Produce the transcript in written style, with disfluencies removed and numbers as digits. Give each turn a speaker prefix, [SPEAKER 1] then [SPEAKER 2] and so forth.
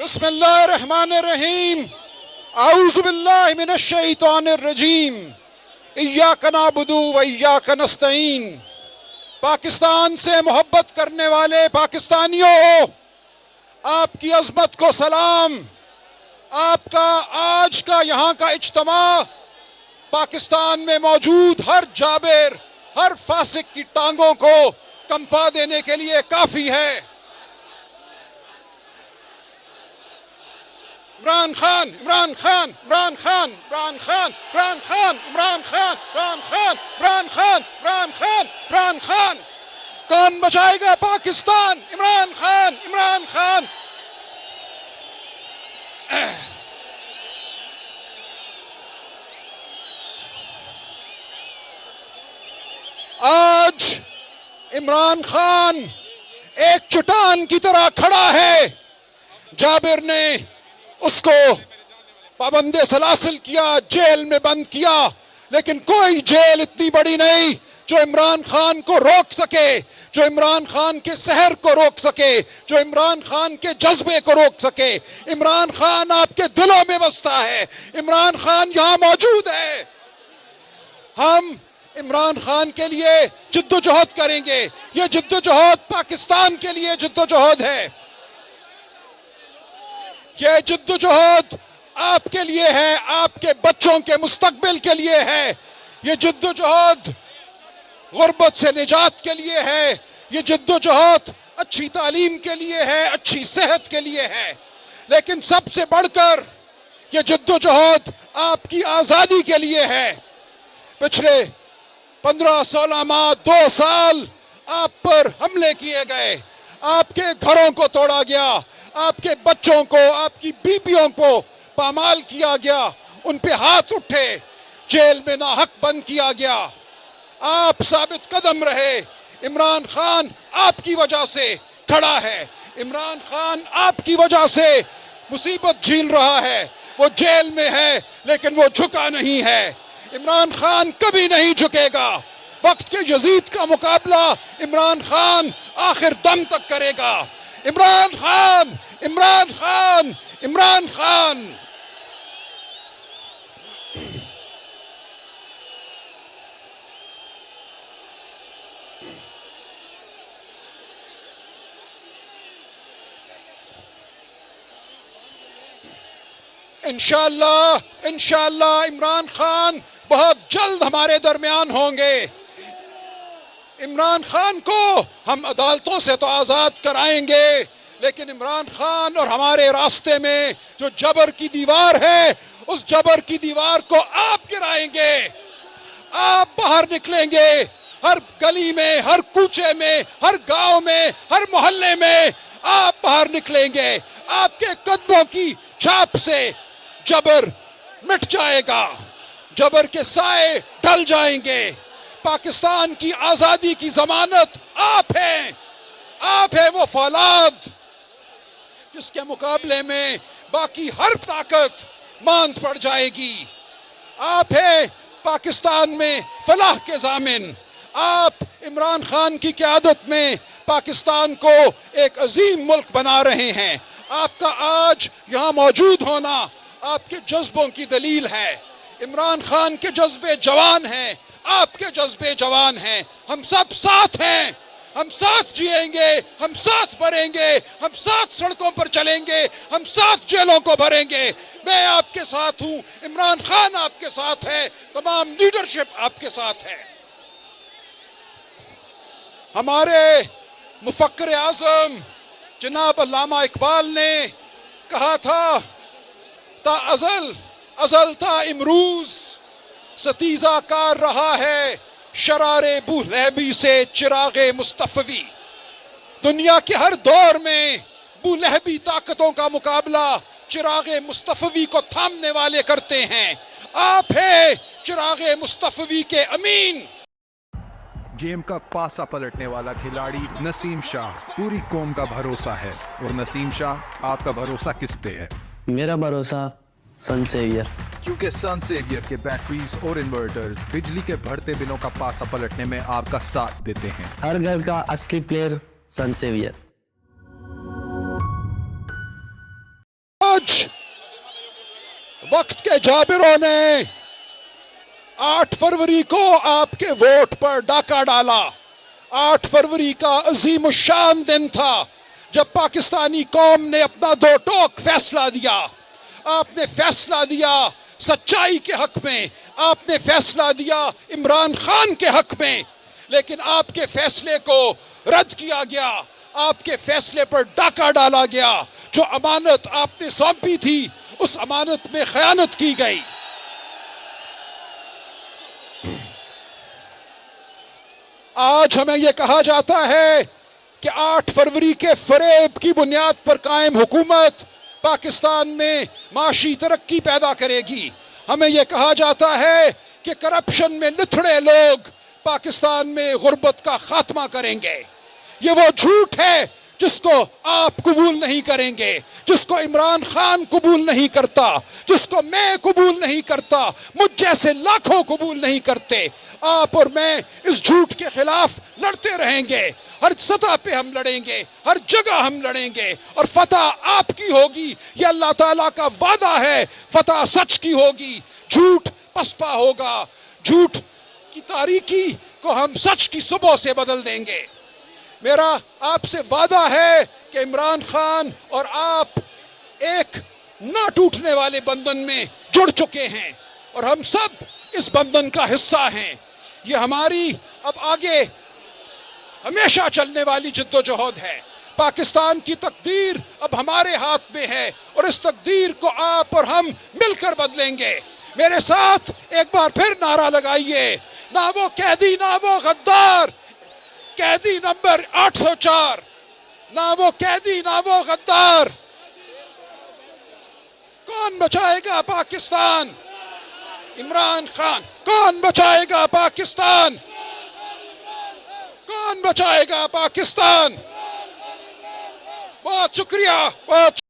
[SPEAKER 1] بسم اللہ الرحمن الرحیم اعوذ باللہ من الشیطان الرجیم ایاک نعبد و ایاک نستعین۔ پاکستان سے محبت کرنے والے پاکستانیوں، آپ کی عظمت کو سلام۔ آپ کا آج کا یہاں کا اجتماع پاکستان میں موجود ہر جابر، ہر فاسق کی ٹانگوں کو کنفا دینے کے لیے کافی ہے۔ عمران خان، عمران خان، عمران خان، عمران خان، عمران خان، عمران خان، عمران خان، عمران خان، عمران خان، عمران خان۔ کون بچائے گا پاکستان؟ عمران خان، عمران خان۔ آج عمران خان ایک چٹان کی طرح کھڑا ہے۔ جابر نے اس کو پابند سلاسل کیا، جیل میں بند کیا، لیکن کوئی جیل اتنی بڑی نہیں جو عمران خان کو روک سکے، جو عمران خان کے سحر کو روک سکے، جو عمران خان کے جذبے کو روک سکے۔ عمران خان آپ کے دلوں میں بستا ہے، عمران خان یہاں موجود ہے۔ ہم عمران خان کے لیے جدوجہد کریں گے۔ یہ جدوجہد پاکستان کے لیے جدوجہد ہے۔ یہ جدوجہد آپ کے لیے ہے، آپ کے بچوں کے مستقبل کے لیے ہے۔ یہ جدوجہد غربت سے نجات کے لیے ہے۔ یہ جدوجہد اچھی تعلیم کے لیے ہے، اچھی صحت کے لیے ہے۔ لیکن سب سے بڑھ کر یہ جدوجہد آپ کی آزادی کے لیے ہے۔ پچھلے 15-16 ماہ، 2 سال آپ پر حملے کیے گئے، آپ کے گھروں کو توڑا گیا، آپ کے بچوں کو، آپ کی بیویوں کو پامال کیا گیا، ان پہ ہاتھ اٹھے، جیل میں ناحق بند کیا گیا۔ آپ ثابت قدم رہے۔ عمران خان آپ کی وجہ سے کھڑا ہے۔ عمران خان آپ کی وجہ سے مصیبت جھیل رہا ہے۔ وہ جیل میں ہے لیکن وہ جھکا نہیں ہے۔ عمران خان کبھی نہیں جھکے گا۔ وقت کے یزید کا مقابلہ عمران خان آخر دم تک کرے گا۔ عمران خان، عمران خان، عمران خان۔ انشاءاللہ انشاءاللہ عمران خان بہت جلد ہمارے درمیان ہوں گے۔ عمران خان کو ہم عدالتوں سے تو آزاد کرائیں گے، لیکن عمران خان اور ہمارے راستے میں جو جبر کی دیوار ہے، اس جبر کی دیوار کو آپ گرائیں گے۔ آپ باہر نکلیں گے، ہر گلی میں، ہر کوچے میں، ہر گاؤں میں، ہر محلے میں آپ باہر نکلیں گے۔ آپ کے قدموں کی چھاپ سے جبر مٹ جائے گا، جبر کے سائے ڈل جائیں گے۔ پاکستان کی آزادی کی ضمانت آپ ہیں۔ آپ ہے وہ فولاد جس کے مقابلے میں باقی ہر طاقت ماند پڑ جائے گی۔ آپ ہے پاکستان میں فلاح کے ضامن۔ آپ عمران خان کی قیادت میں پاکستان کو ایک عظیم ملک بنا رہے ہیں۔ آپ کا آج یہاں موجود ہونا آپ کے جذبوں کی دلیل ہے۔ عمران خان کے جذبے جوان ہیں، آپ کے جذبے جوان ہیں۔ ہم سب ساتھ ہیں، ہم ساتھ جیئیں گے، ہم ساتھ بڑھیں گے، ہم ساتھ سڑکوں پر چلیں گے، ہم ساتھ جیلوں کو بھریں گے۔ میں آپ کے ساتھ ہوں، عمران خان آپ کے ساتھ ہے، تمام لیڈرشپ آپ کے ساتھ ہے۔ ہمارے مفکر اعظم جناب علامہ اقبال نے کہا تھا، تا ازل ازل تا امروز ستیزہ کار رہا ہے شرار بولہبی سے چراغ مصطفی۔ دنیا کے ہر دور میں بولہبی طاقتوں کا مقابلہ چراغ مصطفی کو تھامنے والے کرتے ہیں۔ آپ ہیں چراغ مصطفی کے امین۔
[SPEAKER 2] گیم کا پاسا پلٹنے والا کھلاڑی نسیم شاہ پوری قوم کا بھروسہ ہے۔ اور نسیم شاہ، آپ کا بھروسہ کس پہ ہے؟
[SPEAKER 3] میرا بھروسہ سن سیویئر،
[SPEAKER 2] کیونکہ سن سیویئر کے بیٹریز اور انورٹرز بجلی کے بڑھتے بلوں کا پاسا پلٹنے میں آپ کا ساتھ دیتے ہیں۔
[SPEAKER 3] ہر گھر کا اصلی پلیئر سن سیویئر۔
[SPEAKER 1] آج وقت کے جابروں نے 8 فروری کو آپ کے ووٹ پر ڈاکہ ڈالا. 8 فروری کا عظیم الشان دن تھا جب پاکستانی قوم نے اپنا دو ٹوک فیصلہ دیا. آپ نے فیصلہ دیا سچائی کے حق میں, آپ نے فیصلہ دیا عمران خان کے حق میں, لیکن آپ کے فیصلے کو رد کیا گیا. آپ کے فیصلے پر ڈاکہ ڈالا گیا. جو امانت آپ نے سونپی تھی اس امانت میں خیانت کی گئی. آج ہمیں یہ کہا جاتا ہے کہ 8 فروری کے فریب کی بنیاد پر قائم حکومت پاکستان میں معاشی ترقی پیدا کرے گی. ہمیں یہ کہا جاتا ہے کہ کرپشن میں لتھڑے لوگ پاکستان میں غربت کا خاتمہ کریں گے. یہ وہ جھوٹ ہے جس کو آپ قبول نہیں کریں گے, جس کو عمران خان قبول نہیں کرتا, جس کو میں قبول نہیں کرتا, مجھ جیسے لاکھوں قبول نہیں کرتے. آپ اور میں اس جھوٹ کے خلاف لڑتے رہیں گے. ہر سطح پہ ہم لڑیں گے, ہر جگہ ہم لڑیں گے, اور فتح آپ کی ہوگی. یہ اللہ تعالیٰ کا وعدہ ہے. فتح سچ کی ہوگی, جھوٹ پسپا ہوگا. جھوٹ کی تاریکی کو ہم سچ کی صبح سے بدل دیں گے. میرا آپ سے وعدہ ہے کہ عمران خان اور آپ ایک نہ ٹوٹنے والے بندھن میں جڑ چکے ہیں, اور ہم سب اس بندھن کا حصہ ہیں. یہ ہماری اب آگے ہمیشہ چلنے والی جد و جہد ہے. پاکستان کی تقدیر اب ہمارے ہاتھ میں ہے, اور اس تقدیر کو آپ اور ہم مل کر بدلیں گے. میرے ساتھ ایک بار پھر نعرہ لگائیے, نہ وہ قیدی نہ وہ غدار. قیدی نمبر 804, نہ وہ قیدی نہ وہ غدار. کون بچائے گا پاکستان؟ عمران خان. کون بچائے گا پاکستان؟ کون بچائے گا پاکستان؟ بہت شکریہ. بہت